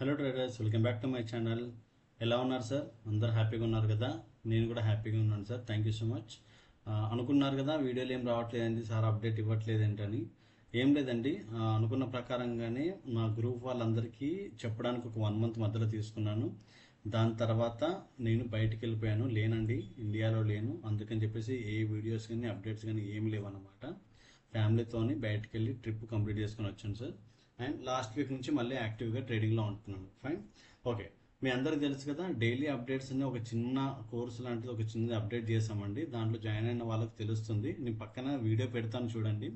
Hello traders, welcome back to my channel. ఎలా ఉన్నారు sir? అందరు హ్యాపీగా ఉన్నారు కదా? నేను కూడా హ్యాపీగా ఉన్నాను sir. Thank you so much. అనుకున్నారు కదా వీడియోలు ఏం రావట్లేదండి సార్, అప్డేట్ ఇవ్వట్లేదు ఏంటని. ఏం లేదండి, అనుకున్న ప్రకారంగానే మా గ్రూప్ వాళ్ళందరికీ చెప్పడానికి ఒక 1 మంత్ మధ్యలో తీసుకున్నాను. దాని తర్వాత నేను బయటికి వెళ్ళిపోయాను, లేనండి, ఇండియాలో లేను. అందుకని చెప్పేసి ఏ వీడియోస్ కానీ అప్డేట్స్ కానీ ఏం లేవన్నమాట. ఫ్యామిలీతోని బయటకు వెళ్ళి ట్రిప్ కంప్లీట్ చేసుకొని వచ్చాను సార్. అండ్ లాస్ట్ వీక్ నుంచి మళ్ళీ యాక్టివ్గా ట్రేడింగ్లో ఉంటున్నాను. Fine, okay. మీ అందరికి తెలుసు కదా, డైలీ అప్డేట్స్ అనే ఒక చిన్న కోర్స్ లాంటిది ఒక చిన్నది అప్డేట్ చేసామండి. దాంట్లో జాయిన్ అయిన వాళ్ళకి తెలుస్తుంది. నేను పక్కన వీడియో పెడతాను చూడండి.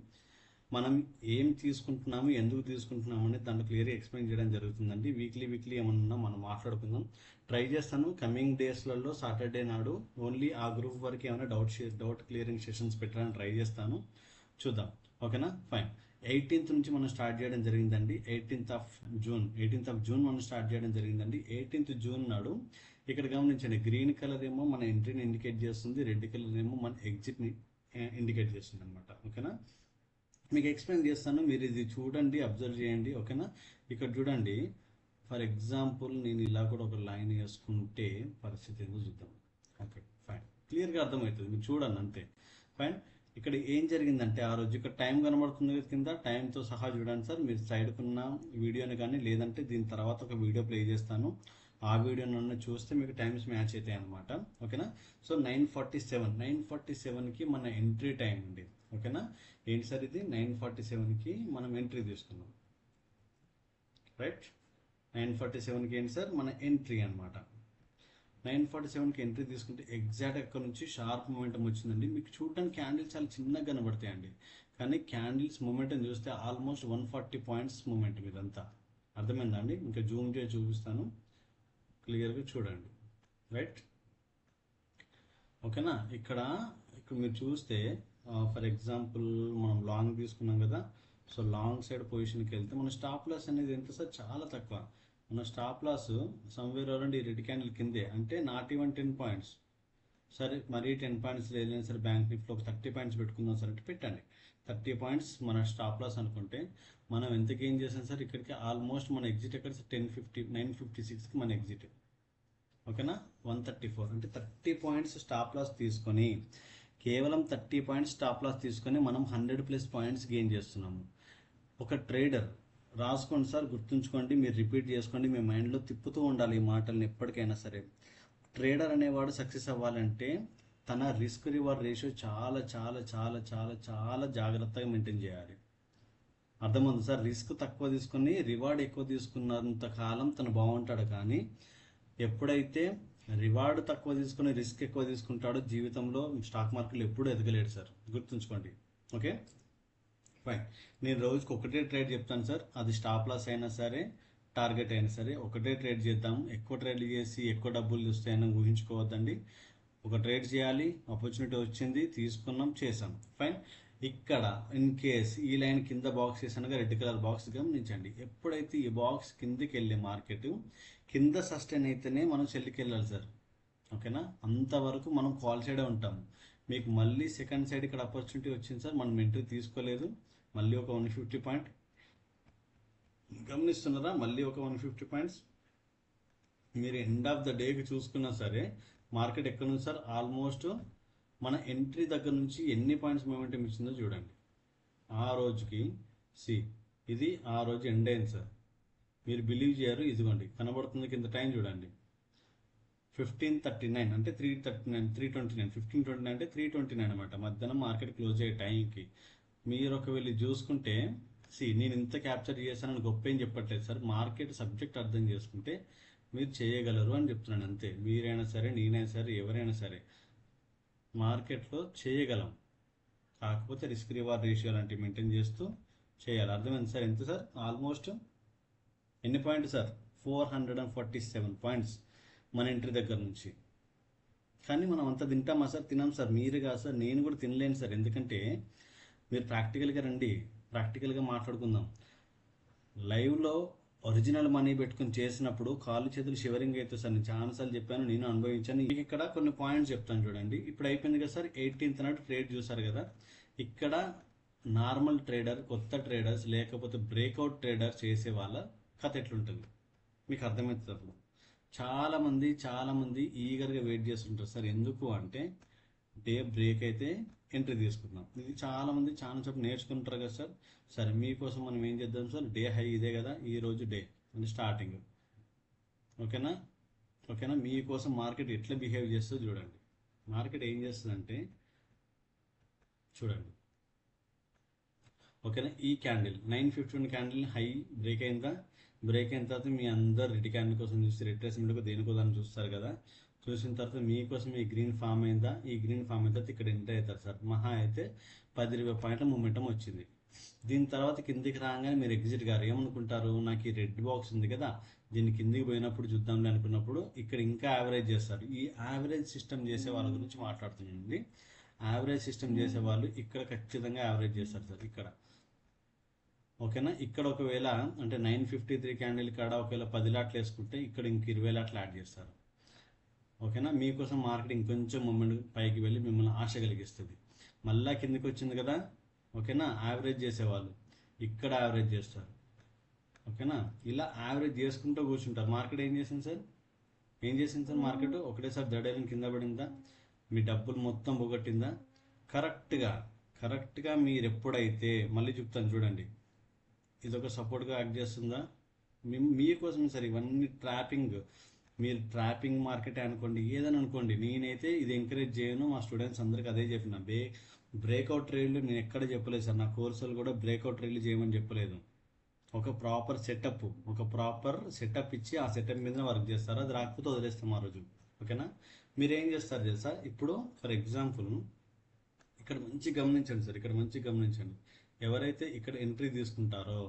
మనం ఏం తీసుకుంటున్నాము, ఎందుకు తీసుకుంటున్నాము అనేది దాంట్లో క్లియర్గా ఎక్స్ప్లెయిన్ చేయడం జరుగుతుందండి. వీక్లీ ఏమన్నా మనం మాట్లాడుకుందాం. ట్రై చేస్తాను కమింగ్ డేస్లలో సాటర్డే నాడు ఓన్లీ ఆ గ్రూప్ వరకు ఏమైనా డౌట్ క్లియరింగ్ సెషన్స్ పెట్టడానికి ట్రై చేస్తాను. చూద్దాం, ఓకేనా? ఫైన్. 18th నుంచి మనం స్టార్ట్ చేయడం జరిగిందండి. 18th ఆఫ్ జూన్ మనం స్టార్ట్ చేయడం జరిగిందండి. 18th జూన్ నాడు ఇక్కడ గమనించండి, గ్రీన్ కలర్ ఏమో మన ఎంట్రీని ఇండికేట్ చేస్తుంది, రెడ్ కలర్ ఏమో మన ఎగ్జిట్ని ఇండికేట్ చేస్తుంది అనమాట. ఓకేనా? మీకు ఎక్స్ప్లెయిన్ చేస్తాను, మీరు ఇది చూడండి, అబ్జర్వ్ చేయండి. ఓకేనా? ఇక్కడ చూడండి, ఫర్ ఎగ్జాంపుల్ నేను ఇలా కూడా ఒక లైన్ వేసుకుంటే పరిస్థితి ఏదో చూద్దాం. Okay, fine. క్లియర్గా అర్థమవుతుంది, మీరు చూడండి అంతే. ఫైన్. ఇక్కడ ఏం జరిగిందంటే ఆ రోజు ఇక్కడ టైం కనబడుతుంది కింద, టైంతో సహా చూడండి సార్. మీరు సైడ్కున్న వీడియోని కానీ, లేదంటే దీని తర్వాత ఒక వీడియో ప్లే చేస్తాను, ఆ వీడియో నన్ను చూస్తే మీకు టైమ్స్ మ్యాచ్ అవుతాయి అనమాట. ఓకేనా? సో 9:47కి మన ఎంట్రీ టైం అండి. ఓకేనా? ఏంటి సార్ ఇది? 9:47కి మనం ఎంట్రీ తీసుకున్నాం. రైట్? 9:47కి ఏంటి సార్? మన ఎంట్రీ అనమాట. 9:47కి ఎంట్రీ తీసుకుంటే ఎగ్జాక్ట్ అక్కడ నుంచి షార్ప్ మూమెంటం వచ్చిందండి. మీకు చూడడానికి క్యాండిల్స్ చాలా చిన్నగా కనబడతాయండి, కానీ క్యాండిల్స్ మూమెంటం చూస్తే ఆల్మోస్ట్ 140 పాయింట్స్ మూమెంటం. ఇదంతా అర్థమైందా అండి? ఇంకా జూమ్ చేసి చూపిస్తాను, క్లియర్గా చూడండి. రైట్? ఓకేనా? ఇక్కడ మీరు చూస్తే ఫర్ ఎగ్జాంపుల్ మనం లాంగ్ తీసుకున్నాం కదా. సో లాంగ్ సైడ్ పొజిషన్కి వెళ్తే మన స్టాప్ లాస్ అనేది ఎంత సార్? చాలా తక్కువ. మన స్టాప్ లాస్ సమ్వేర్ అరౌండ్ ఈ రెడ్ క్యాండిల్ కిందే, అంటే నాట్ ఈవెన్ 10 పాయింట్స్. సరే, మరీ 10 పాయింట్స్ లేదని సరే, బ్యాంక్ నిఫ్టీలో ఒక 30 పాయింట్స్ పెట్టుకుందాం సార్ అంటే పెట్టండి. 30 పాయింట్స్ మన స్టాప్ లాస్ అనుకుంటే మనం ఎంత గెయిన్ చేసాం సార్? ఇక్కడికి ఆల్మోస్ట్ మన ఎగ్జిట్ ఎక్కడ? 956కి మన ఎగ్జిట్. ఓకేనా? 134 అంటే 30 పాయింట్స్ స్టాప్ లాస్ తీసుకొని, కేవలం 30 పాయింట్స్ స్టాప్ లాస్ తీసుకొని మనం 100+ పాయింట్స్ గెయిన్ చేస్తున్నాము. ఒక ట్రేడర్, రాసుకోండి సార్, గుర్తుంచుకోండి, మీరు రిపీట్ చేసుకోండి, మీ మైండ్లో తిప్పుతూ ఉండాలి ఈ మాటల్ని ఎప్పటికైనా సరే. ట్రేడర్ అనేవాడు సక్సెస్ అవ్వాలంటే తన రిస్క్ రివార్డ్ రేషియో చాలా చాలా చాలా చాలా చాలా జాగ్రత్తగా మెయింటైన్ చేయాలి. అర్థమవుతుంది సార్? రిస్క్ తక్కువ తీసుకుని రివార్డ్ ఎక్కువ తీసుకున్నంత కాలం తను బాగుంటాడు, కానీ ఎప్పుడైతే రివార్డ్ తక్కువ తీసుకుని రిస్క్ ఎక్కువ తీసుకుంటాడో జీవితంలో స్టాక్ మార్కెట్లో ఎప్పుడూ ఎదగలేడు సార్, గుర్తుంచుకోండి. Okay, fine. నేను రోజుకి ఒకటే ట్రేడ్ చెప్తాను సార్, అది స్టాప్ లాస్ అయినా సరే, టార్గెట్ అయినా సరే, ఒకటే ట్రేడ్ చేద్దాం. ఎక్కువ ట్రేడ్లు చేసి ఎక్కువ డబ్బులు వస్తాయని ఊహించుకోవద్దండి. ఒక ట్రేడ్ చేయాలి, ఆపర్చునిటీ వచ్చింది, తీసుకున్నాం, చేసాం, ఫైన్. ఇక్కడ ఇన్ కేస్ ఈ లైన్ కింద బాక్స్ చేసానుగా, రెడ్ కలర్ బాక్స్ గమనించండి. ఎప్పుడైతే ఈ బాక్స్ కిందికి వెళ్ళే మార్కెట్ కింద సస్టైన్ అయితేనే మనం చెల్లికి వెళ్ళాలి సార్. ఓకేనా? అంతవరకు మనం కాల్ సైడే ఉంటాము. మీకు మళ్ళీ సెకండ్ సైడ్ ఇక్కడ ఆపర్చునిటీ వచ్చింది సార్, మనం ఎంట్రీ తీసుకోలేదు. మళ్ళీ ఒక 150 పాయింట్ గమనిస్తున్నారా? మళ్ళీ ఒక 150 పాయింట్స్. మీరు ఎండ్ ఆఫ్ ద డేకి చూసుకున్నా సరే మార్కెట్ ఎక్కడ ఉంది సార్? ఆల్మోస్ట్ మన ఎంట్రీ దగ్గర నుంచి ఎన్ని పాయింట్స్ మూమెంటం ఇచ్చిందో చూడండి. ఆ రోజుకి ఇది ఆ రోజు ఎండ్ అయింది సార్. మీరు బిలీవ్ చేయరు, ఇదిగోండి కనబడుతుంది కింద టైం చూడండి, 15:39 అంటే 3:39, 3:29, 15:29 అంటే 3:29 అనమాట. మధ్యాహ్నం మార్కెట్ క్లోజ్ అయ్యే టైంకి మీరు ఒకవేళ చూసుకుంటే, నేను ఇంత క్యాప్చర్ చేశానని గొప్ప ఏం చెప్పట్లేదు సార్. మార్కెట్ సబ్జెక్ట్ అర్థం చేసుకుంటే మీరు చేయగలరు అని చెప్తున్నాను అంతే. మీరైనా సరే, నేనైనా సరే, ఎవరైనా సరే మార్కెట్లో చేయగలం, కాకపోతే రిస్క్ రివార్డ్ రేషియో లాంటివి మెయింటైన్ చేస్తూ చేయాలి. అర్థమైంది సార్? ఎంత సార్? ఆల్మోస్ట్ ఎన్ని పాయింట్స్ సార్? 447 పాయింట్స్ మన ఎంట్రీ దగ్గర నుంచి. కానీ మనం అంత తింటామా సార్? తినాం సార్. మీరు కాదు సార్, నేను కూడా తినలేను సార్. ఎందుకంటే మీరు ప్రాక్టికల్గా రండి, ప్రాక్టికల్గా మాట్లాడుకుందాం. లైవ్లో ఒరిజినల్ మనీ పెట్టుకుని చేసినప్పుడు కాళ్ళు చేతులు షివరింగ్ అవుతుంది సార్. నేను చాలాసార్లు చెప్పాను, నేను అనుభవించాను. ఇక్కడ కొన్ని పాయింట్స్ చెప్తాను చూడండి. ఇప్పుడు అయిపోయింది కదా సార్, 18th నాడు ట్రేడ్ చూసారు కదా. ఇక్కడ నార్మల్ ట్రేడర్, కొత్త ట్రేడర్స్, లేకపోతే బ్రేక్అవుట్ ట్రేడర్ చేసే వాళ్ళ కథ ఎట్లుంటుంది? మీకు అర్థమవుతుంది అప్పుడు. చాలా మంది ఈగర్గా వెయిట్ చేస్తుంటారు సార్. ఎందుకు అంటే డే బ్రేక్ అయితే ఎంట్రీ తీసుకుందాం. ఇది చాలా మంది చాలా సేపు నేర్చుకుంటారు కదా సార్. సరే మీకోసం మనం ఏం చేద్దాం సార్, డే హై ఇదే కదా ఈ రోజు డే అంటే స్టార్టింగ్. ఓకేనా? ఓకేనా, మీకోసం మార్కెట్ ఎట్లా బిహేవ్ చేస్తుందో చూడండి. మార్కెట్ ఏం చేస్తుందంటే చూడండి. ఓకేనా, ఈ క్యాండిల్ 9:51 క్యాండిల్ హై బ్రేక్ అయిందా? బ్రేక్ అయిన తర్వాత మీ అందరు రెడ్ క్యాండిల్ కోసం చూస్తే రిట్రేస్మెంట్ దేనికో దాన్ని చూస్తారు కదా. చూసిన తర్వాత మీకోసం ఈ గ్రీన్ ఫామ్ అయిందా? ఈ గ్రీన్ ఫామ్ అయిన తర్వాత ఇక్కడ ఎంటర్ అవుతారు సార్. మహా అయితే 10-20 పాయింట్ల మూమెంటం వచ్చింది. దీని తర్వాత కిందికి రాగానే మీరు ఎగ్జిట్ గారు ఏమనుకుంటారు, నాకు ఈ రెడ్ బాక్స్ ఉంది కదా దీన్ని కిందికి పోయినప్పుడు చూద్దాంలే అనుకున్నప్పుడు ఇక్కడ ఇంకా యావరేజ్ చేస్తారు. ఈ యావరేజ్ సిస్టమ్ చేసే వాళ్ళ గురించి మాట్లాడుతున్నాండి. యావరేజ్ సిస్టమ్ చేసే వాళ్ళు ఇక్కడ ఖచ్చితంగా యావరేజ్ చేస్తారు సార్ ఇక్కడ. ఓకేనా, ఇక్కడ ఒకవేళ అంటే 9:53 క్యాండిల్ కాడ ఒకవేళ 10 లాట్లు వేసుకుంటే ఇక్కడ ఇంక 20 లాట్లు యాడ్ చేస్తారు. ఓకేనా, మీకోసం మార్కెట్ ఇంకొంచెం మూమెంట్ పైకి వెళ్ళి మిమ్మల్ని ఆశ కలిగిస్తుంది. మళ్ళా కిందికి వచ్చింది కదా. ఓకేనా, యావరేజ్ చేసేవాళ్ళు ఇక్కడ యావరేజ్ చేస్తారు. ఓకేనా, ఇలా యావరేజ్ చేసుకుంటూ కూర్చుంటారు. మార్కెట్ ఏం చేసింది సార్, మార్కెట్ ఒకటేసారి దడేలను కింద పడిందా? మీ డబ్బులు మొత్తం పోగొట్టిందా? కరెక్ట్గా మీరు ఎప్పుడైతే మళ్ళీ చెప్తాను చూడండి, ఇదొక సపోర్ట్గా యాక్ట్ చేస్తుందా? మీకోసం సార్ ఇవన్నీ ట్రాపింగ్. మీరు ట్రాపింగ్ మార్కెట్ అనుకోండి, ఏదని అనుకోండి, నేనైతే ఇది ఎంకరేజ్ చేయను. మా స్టూడెంట్స్ అందరికి అదే చెప్పిన. బ్రేక్అవుట్ ట్రేడ్లు నేను ఎక్కడ చెప్పలేదు సార్. నా కోర్సులు కూడా బ్రేక్అవుట్ ట్రేడ్లు చేయమని చెప్పలేదు. ఒక ప్రాపర్ సెటప్ ఇచ్చి ఆ సెటప్ మీద వర్క్ చేస్తారు. అది రాకపోతే వదిలేస్తాం ఆ రోజు. ఓకేనా, మీరు ఏం చేస్తారు తెలుసా? ఇప్పుడు ఫర్ ఎగ్జాంపుల్ ఇక్కడ మంచి గమనించండి సార్, ఇక్కడ మంచి గమనించండి. ఎవరైతే ఇక్కడ ఎంట్రీ తీసుకుంటారో,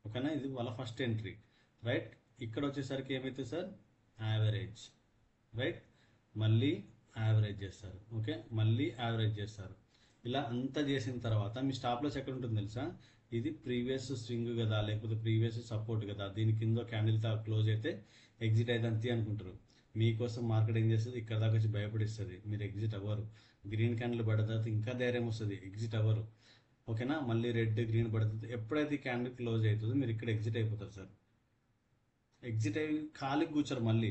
ఓకేనా, ఇది వాళ్ళ ఫస్ట్ ఎంట్రీ, రైట్. ఇక్కడ వచ్చేసరికి ఏమైతే సార్, యావరేజ్, రైట్, మళ్ళీ యావరేజ్ చేస్తారు. ఓకే, మళ్ళీ యావరేజ్ చేస్తారు. ఇలా అంతా చేసిన తర్వాత మీ స్టాప్ లాస్ ఎక్కడ ఉంటుంది తెలుసా? ఇది ప్రీవియస్ స్వింగ్ కదా, లేకపోతే ప్రీవియస్ సపోర్ట్ కదా, దీని కింద క్యాండిల్ క్లోజ్ అయితే ఎగ్జిట్ అయితే అంతే అనుకుంటారు. మీకోసం మార్కెట్ ఏం చేస్తుంది, ఇక్కడ దాకా వచ్చి భయపడిస్తుంది. మీరు ఎగ్జిట్ అవ్వరు. గ్రీన్ క్యాండిల్ పడిన తర్వాత ఇంకా ధైర్యం వస్తుంది, ఎగ్జిట్ అవ్వరు. ఓకేనా, మళ్ళీ రెడ్ గ్రీన్ పడుతుంది. ఎప్పుడైతే క్యాండిల్ క్లోజ్ అవుతుందో మీరు ఇక్కడ ఎగ్జిట్ అయిపోతారు సార్. ఎగ్జిట్ అయ్యి ఖాళీకి కూర్చోరు. మళ్ళీ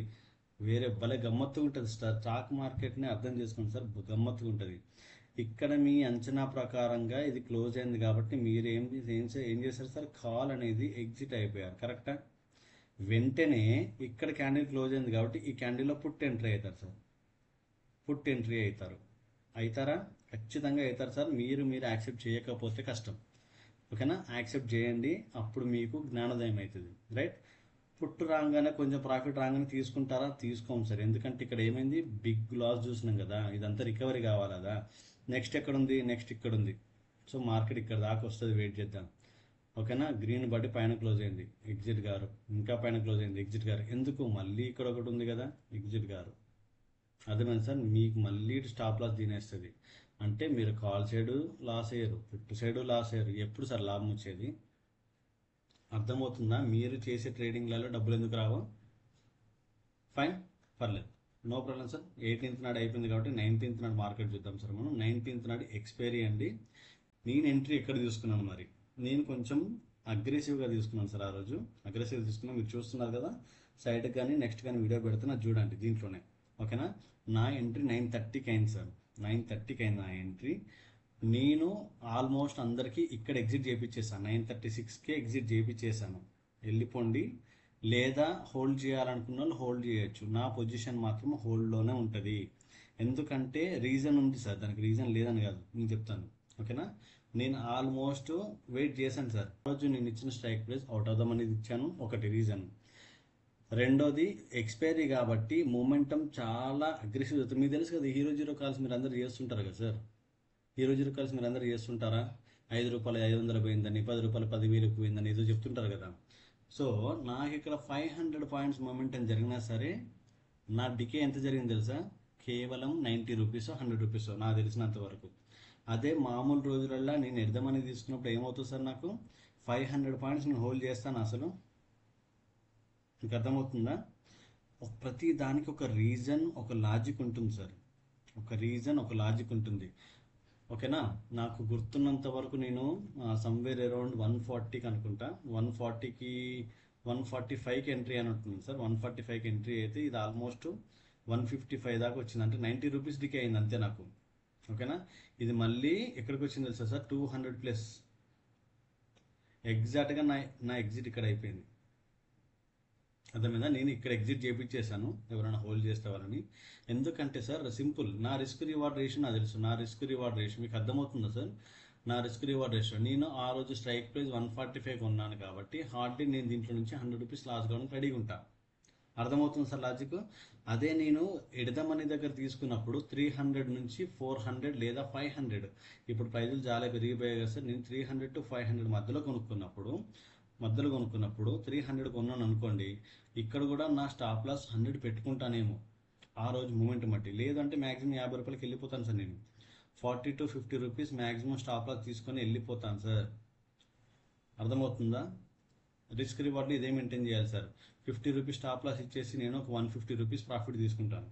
వేరే భలే గమ్మత్తుగా ఉంటుంది స్టాక్ మార్కెట్ని అర్థం చేసుకోండి సార్, గమ్మత్తుగా ఉంటుంది. ఇక్కడ మీ అంచనా ప్రకారంగా ఇది క్లోజ్ అయింది కాబట్టి మీరు ఏం చేశారు సార్, కాల్ అనేది ఎగ్జిట్ అయిపోయారు. కరెక్టా? వెంటనే ఇక్కడ క్యాండిల్ క్లోజ్ అయింది కాబట్టి ఈ క్యాండిల్లో పుట్ ఎంట్రీ అవుతారు సార్. పుట్ ఎంట్రీ అవుతారా? ఖచ్చితంగా అవుతారు సార్. మీరు యాక్సెప్ట్ చేయకపోతే కష్టం. ఓకేనా, యాక్సెప్ట్ చేయండి, అప్పుడు మీకు జ్ఞానోదయం అవుతుంది, రైట్. పుట్టు రాగానే కొంచెం ప్రాఫిట్ రాగానే తీసుకుంటారా? తీసుకోము సార్. ఎందుకంటే ఇక్కడ ఏమైంది, బిగ్ లాస్ చూసినాం కదా, ఇదంతా రికవరీ కావాలి కదా. నెక్స్ట్ ఎక్కడుంది, నెక్స్ట్ ఇక్కడ ఉంది. సో మార్కెట్ ఇక్కడ దాకా వస్తుంది, వెయిట్ చేద్దాం. ఓకేనా, గ్రీన్ బట్టి పైన క్లోజ్ అయింది, ఎగ్జిట్ గారు. ఇంకా పైన క్లోజ్ అయింది, ఎగ్జిట్ గారు. ఎందుకు? మళ్ళీ ఇక్కడ ఒకటి ఉంది కదా, ఎగ్జిట్ గారు. అర్థమైంది సార్, మీకు మళ్ళీ స్టాప్ లాస్ తినేస్తుంది. అంటే మీరు కాల్ సైడ్ లాస్ అయ్యారు, పుట్టు సైడ్ లాస్ అయ్యారు. ఎప్పుడు సార్ లాభం వచ్చేది? అర్థమవుతుందా? మీరు చేసే ట్రేడింగ్లలో డబ్బులు ఎందుకు రావు? ఫైన్, పర్లేదు, నో ప్రాబ్లం సార్. 18th నాడు అయిపోయింది కాబట్టి 19th నాడు మార్కెట్ చూద్దాం సార్. మనం 19th నాడు ఎక్స్పైరీ అండి. నేను ఎంట్రీ ఎక్కడ తీసుకున్నాను మరి, నేను కొంచెం అగ్రెసివ్గా తీసుకున్నాను సార్. ఆ రోజు అగ్రెసివ్గా తీసుకున్నాను, మీరు చూస్తున్నారు కదా. సైడ్కి కానీ నెక్స్ట్ కానీ వీడియో పెడుతున్నా చూడండి దీంట్లోనే. ఓకేనా, నా ఎంట్రీ 9:30కి అయింది సార్. 9:30కి అయింది నా ఎంట్రీ. నేను ఆల్మోస్ట్ అందరికీ ఇక్కడ ఎగ్జిట్ చేయించేసాను. 9:36కే ఎగ్జిట్ చేయించేసాను. వెళ్ళిపోండి, లేదా హోల్డ్ చేయాలనుకున్న వాళ్ళు హోల్డ్ చేయొచ్చు. నా పొజిషన్ మాత్రం హోల్డ్లోనే ఉంటుంది. ఎందుకంటే రీజన్ ఉంది సార్, దానికి రీజన్ లేదని కాదు, నేను చెప్తాను. ఓకేనా, నేను ఆల్మోస్ట్ వెయిట్ చేశాను సార్. రోజు నేను ఇచ్చిన strike price out of the money ఇచ్చాను, ఒకటి రీజన్. రెండోది ఎక్స్పైరీ కాబట్టి మూమెంటం చాలా అగ్రెసివ్ అవుతుంది. మీకు తెలుసు కదా, హీరో జీరో కాల్స్ మీరు అందరూ చేస్తుంటారు కదా సార్. హీరో జీరో కాల్స్ మీరు అందరూ చేస్తుంటారా? 5 రూపాయలు 500 పోయిందని, 10 రూపాయలు 10,000 పోయిందని ఏదో చెప్తుంటారు కదా. సో నాకు ఇక్కడ 500 పాయింట్స్ మూమెంటం జరిగినా సరే నా డికే ఎంత జరిగింది తెలుసా? కేవలం 90 రూపీస్ 100 రూపీస్ నాకు తెలిసినంత వరకు. అదే మామూలు రోజులల్లో నేను ఎడదామని తీసుకున్నప్పుడు ఏమవుతుంది సార్, నాకు 500 పాయింట్స్ నేను హోల్డ్ చేస్తాను. అసలు మీకు అర్థమవుతుందా? ప్రతి దానికి ఒక రీజన్, ఒక లాజిక్ ఉంటుంది సార్. ఒక రీజన్, ఒక లాజిక్ ఉంటుంది. ఓకేనా, నాకు గుర్తున్నంత వరకు నేను సమ్వేర్ అరౌండ్ 140కి అనుకుంటా, 140కి 145కి ఎంట్రీ అని ఉంటుంది సార్. 145కి ఎంట్రీ అయితే ఇది ఆల్మోస్ట్ 155 దాకా వచ్చింది, అంటే 90 రూపీస్ డికే అయింది అంతే నాకు. ఓకేనా, ఇది మళ్ళీ ఎక్కడికి వచ్చింది తెలుసా సార్, 200+. ఎగ్జాక్ట్గా నా ఎగ్జిట్ ఇక్కడ అయిపోయింది. అర్థమైందా, నేను ఇక్కడ ఎగ్జిట్ చేయించేసాను ఎవరైనా హోల్డ్ చేస్తే వాళ్ళని. ఎందుకంటే సార్ సింపుల్, నా రిస్క్ రివార్డ్ రేషియో నాకు తెలుసు. నా రిస్క్ రివార్డ్ రేషియో మీకు అర్థమవుతుందా సార్? నా రిస్క్ రివార్డ్ రేషియో, నేను ఆ రోజు స్ట్రైక్ ప్రైస్ 145 కొన్నాను కాబట్టి హార్డ్లీ నేను దీంట్లో నుంచి 100 రూపీస్ లాస్ కావడానికి రెడీగా ఉంటా. అర్థమవుతుంది సార్ లాజిక్? అదే నేను ఎడదమని దగ్గర తీసుకున్నప్పుడు 300 నుంచి 400 లేదా 500, ఇప్పుడు ప్రైజులు చాలా పెరిగిపోయాయి కదా సార్. నేను 300 to 500 మధ్యలో కొనుక్కున్నప్పుడు 300 కొన్నాను అనుకోండి, ఇక్కడ కూడా నా స్టాప్ లాస్ 100 పెట్టుకుంటానేమో ఆ రోజు మూమెంట్ బట్టి. లేదంటే మ్యాక్సిమం 50 రూపాయలకి వెళ్ళిపోతాను సార్. నేను 40 to 50 rupees maximum stop loss తీసుకొని వెళ్ళిపోతాను సార్. అర్థమవుతుందా? రిస్క్ రివార్డ్ని ఇదే మెయింటైన్ చేయాలి సార్. 50 రూపీస్ స్టాప్ లాస్ ఇచ్చేసి నేను ఒక 150 రూపీస్ ప్రాఫిట్ తీసుకుంటాను,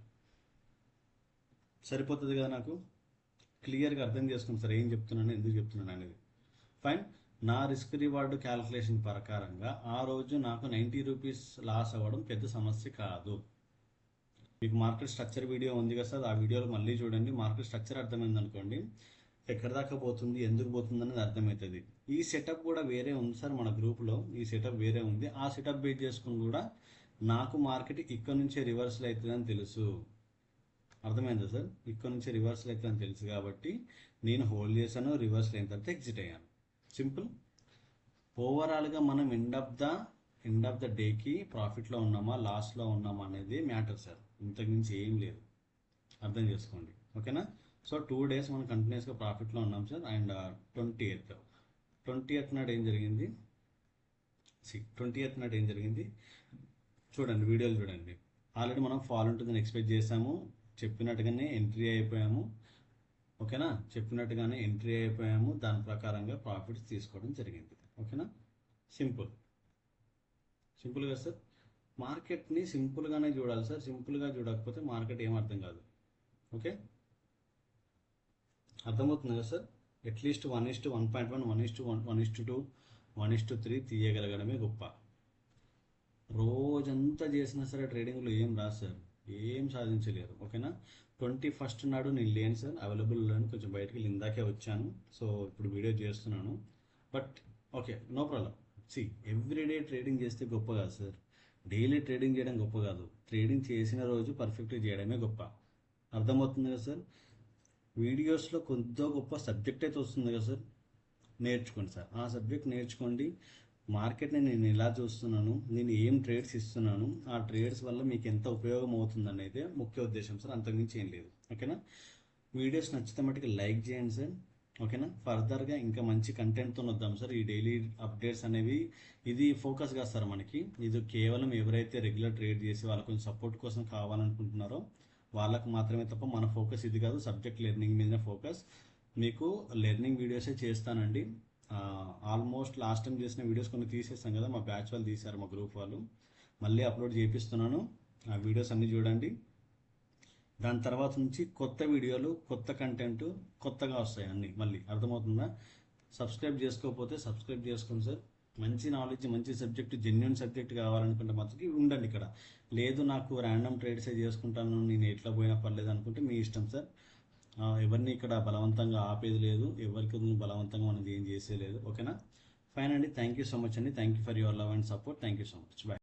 సరిపోతుంది కదా నాకు. క్లియర్గా అర్థం చేసుకోండి సార్ ఏం చెప్తున్నాను, ఎందుకు చెప్తున్నాను అనేది. ఫైన్, నా రిస్క్ రివార్డ్ క్యాలిక్యులేషన్ ప్రకారంగా ఆ రోజు నాకు 90 రూపీస్ లాస్ అవ్వడం పెద్ద సమస్య కాదు. మీకు మార్కెట్ స్ట్రక్చర్ వీడియో ఉంది కదా సార్, ఆ వీడియోలో మళ్ళీ చూడండి. మార్కెట్ స్ట్రక్చర్ అర్థమైంది అనుకోండి, ఎక్కడి దాకా పోతుంది, ఎందుకు పోతుంది అనేది అర్థమవుతుంది. ఈ సెటప్ కూడా వేరే ఉంది సార్ మన గ్రూప్లో, ఈ సెటప్ వేరే ఉంది. ఆ సెటప్ బేస్ చేసుకుని కూడా నాకు మార్కెట్ ఇక్కడ నుంచే రివర్సల్ అవుతుందని తెలుసు. అర్థమైందా సార్? ఇక్కడ నుంచే రివర్సల్ అవుతుందని తెలుసు కాబట్టి నేను హోల్డ్ చేశాను, రివర్సల్ అయిన తర్వాత ఎగ్జిట్ అయ్యాను. సింపుల్. ఓవరాల్గా మనం ఎండ్ ఆఫ్ ద డేకి ప్రాఫిట్లో ఉన్నామా లాస్లో ఉన్నామా అనేది మ్యాటర్ సార్, ఇంతకుమించి ఏం లేదు. అర్థం చేసుకోండి, ఓకేనా? సో 2 days మనం కంటిన్యూస్గా ప్రాఫిట్లో ఉన్నాం సార్. అండ్ 20th నాడు ఏం జరిగింది, 20th నాడు ఏం జరిగింది చూడండి, వీడియోలు చూడండి. ఆల్రెడీ మనం ఫాల్ ఉంటుందని ఎక్స్పెక్ట్ చేసాము, చెప్పినట్టుగానే ఎంట్రీ అయిపోయాము. ఓకేనా, చెప్పినట్టుగానే ఎంట్రీ అయిపోయాము, దాని ప్రకారంగా ప్రాఫిట్స్ తీసుకోవడం జరిగింది. ఓకేనా, సింపుల్గా సార్. మార్కెట్ని సింపుల్గానే చూడాలి సార్. సింపుల్గా చూడకపోతే మార్కెట్ ఏం అర్థం కాదు. ఓకే, అర్థమవుతుంది కదా సార్? అట్లీస్ట్ 1:1.1, 1:1, 1:2, 1:3 తీయగలగడమే గొప్ప. రోజంతా చేసినా సరే ట్రేడింగ్లో ఏం రాదు సార్, ఏం సాధించలేరు. ఓకేనా, 21st నాడు నేను లేను సార్, అవైలబుల్ లేను, కొంచెం బయటికి వెళ్ళి ఇందాకే వచ్చాను. సో ఇప్పుడు వీడియో చేస్తున్నాను. But okay, no problem. Everyday trading చేస్తే గొప్ప కాదు సార్, డైలీ ట్రేడింగ్ చేయడం గొప్ప కాదు. ట్రేడింగ్ చేసిన రోజు పర్ఫెక్ట్గా చేయడమే గొప్ప. అర్థమవుతుంది కదా సార్? వీడియోస్లో కొద్దో గొప్ప సబ్జెక్ట్ అయితే వస్తుంది కదా సార్, నేర్చుకోండి సార్. ఆ సబ్జెక్ట్ నేర్చుకోండి. మార్కెట్ని నేను ఎలా చూస్తున్నాను, నేను ఏం ట్రేడ్స్ ఇస్తున్నాను, ఆ ట్రేడ్స్ వల్ల మీకు ఎంత ఉపయోగం అవుతుంది అనేది ముఖ్య ఉద్దేశం సార్, అంతకుమించి ఏం లేదు. ఓకేనా, వీడియోస్ నచ్చితే మట్టుకు లైక్ చేయండి సార్. ఓకేనా, ఫర్దర్గా ఇంకా మంచి కంటెంట్తో వద్దాం సార్. ఈ డైలీ అప్డేట్స్ అనేవి ఇది ఫోకస్ కాదు సార్ మనకి. ఇది కేవలం ఎవరైతే రెగ్యులర్ ట్రేడ్ చేసి వాళ్ళకు కొంచెం సపోర్ట్ కోసం కావాలనుకుంటున్నారో వాళ్ళకు మాత్రమే తప్ప మన ఫోకస్ ఇది కాదు. సబ్జెక్ట్ లెర్నింగ్ మీద ఫోకస్. మీకు లెర్నింగ్ వీడియోసే చేస్తానండి. ఆల్మోస్ట్ లాస్ట్ టైం చేసిన వీడియోస్ కొన్ని తీసేస్తాం కదా, మా బ్యాచ్ వాళ్ళు తీశారు, మా గ్రూప్ వాళ్ళు. మళ్ళీ అప్లోడ్ చేపిస్తున్నాను, ఆ వీడియోస్ అన్నీ చూడండి. దాని తర్వాత నుంచి కొత్త వీడియోలు, కొత్త కంటెంట్ కొత్తగా వస్తాయి అన్నీ మళ్ళీ. అర్థమవుతుందా? సబ్స్క్రైబ్ చేసుకోకపోతే సబ్స్క్రైబ్ చేసుకోండి సార్. మంచి నాలెడ్జ్, మంచి సబ్జెక్ట్, జెన్యున్ సబ్జెక్ట్ కావాలనుకుంటే మాత్రం ఉండండి ఇక్కడ. లేదు నాకు ర్యాండమ్ ట్రేడ్సే చేసుకుంటాను, నేను ఎట్లా పోయినా పర్లేదు అనుకుంటే మీ ఇష్టం సార్. ఎవరిని ఇక్కడ బలవంతంగా ఆపేది లేదు, ఎవరికి బలవంతంగా మనది ఏం చేసేది లేదు. ఓకేనా, ఫైన్ అండి. థ్యాంక్ యూ సో మచ్ అండి. Thank you for your love and support. Thank you so much. Bye.